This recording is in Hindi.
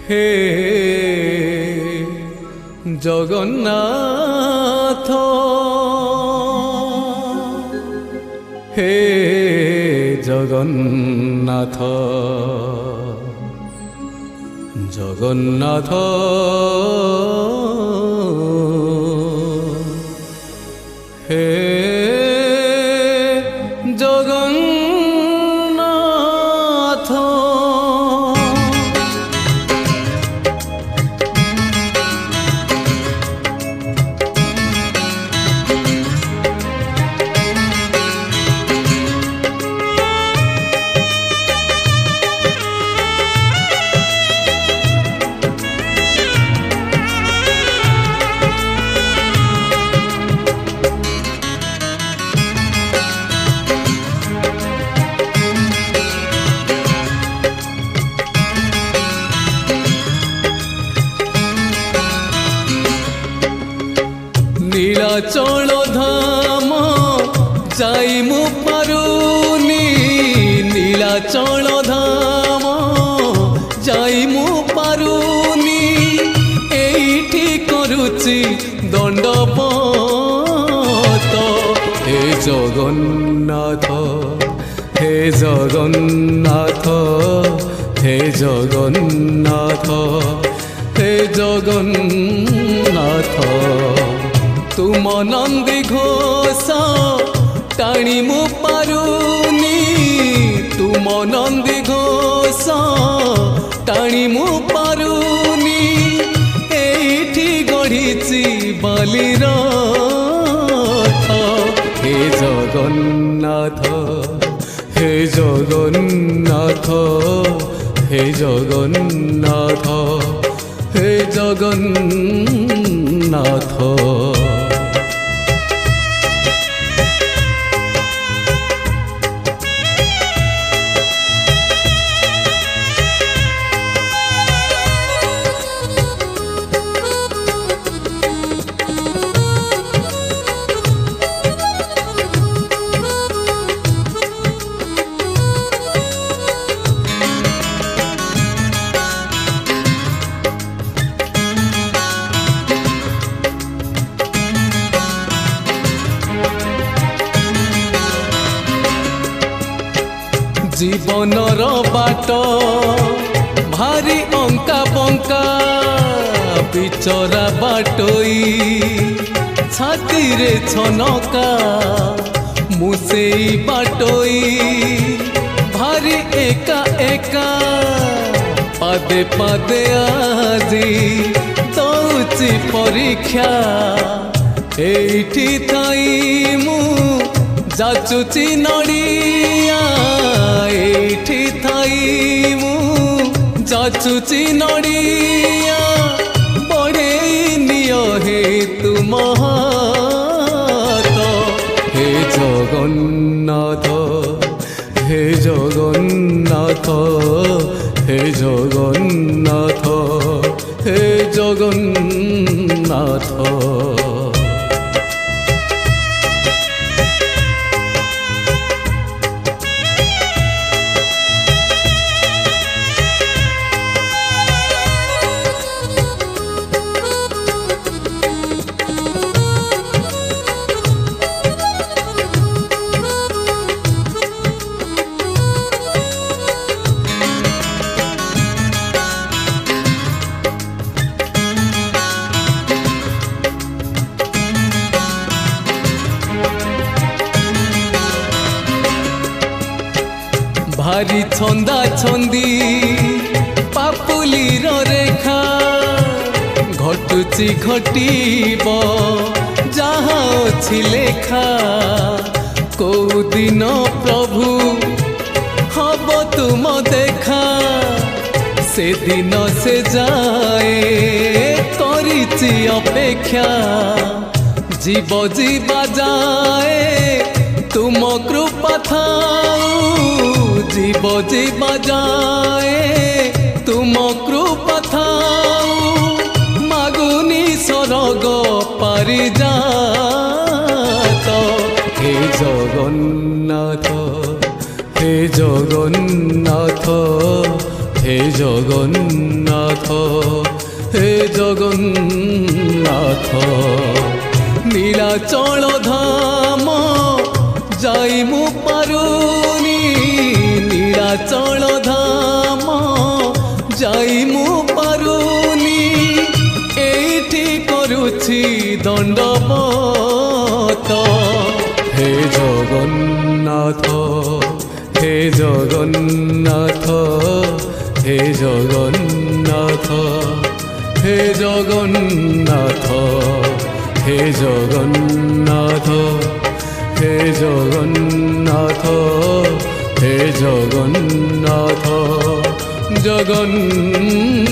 हे जगन्नाथ हे जगन्नाथ जगन्नाथ हे जगन्नाथ नीलाचल धाम जाई मु पारुनी नीलाचल धाम जाई मु पारुनी एठी करुची दंडपत हे जगन्नाथ हे जगन्नाथ हे जगन्नाथ हे जगन्नाथ तुम नंदी घोष टाणी मु पारुनी तुम नंदी घोष टाणी मु पारुनी एठी गढ़ी बालीर हे जगन्नाथ हे जगन्नाथ हे जगन्नाथ हे जगन्नाथ जीवनर बाट भारी अंका बंका बिचरा बाटोई छाती रे छनका मुसेई बाटोई भारी एका एका पादे पादे आजी दौची परीक्षा एठी थाई मु जाचुची नड़िया एठी थाई मु जाचुची नड़िया बड़े नियो हे तुम हाथ हे जगन्नाथ हे जगन्नाथ हे जगन्नाथ हे जगन्नाथ भारी छंदा छंदी पापुलीर रेखा घटुची घटीब जहाँ अछि लेखा कौ दिन प्रभु हब तुम देखा से दिन से जाए करिछि अपेक्षा जीव जीवा जाए तुम कृपा थाऊ जीव जीवा जाए तुम कृपा थाऊ मागुनी सरग पारि जात हे जगन्नाथ हे জগন্নাথ হে জগন্নাথ হে জগন্নাথ নীলাচল ধাম যাই মু পারুনি নীলাচল ধাম যাই মু পারুনি এইটি করুছি দণ্ডবত হে জগন্নাথ হে জগন্নাথ হে জগন্নাথ হে জগন্নাথ হে জগন্নাথ হে জগন্নাথ হে জগন্নাথ জগন্নাথ।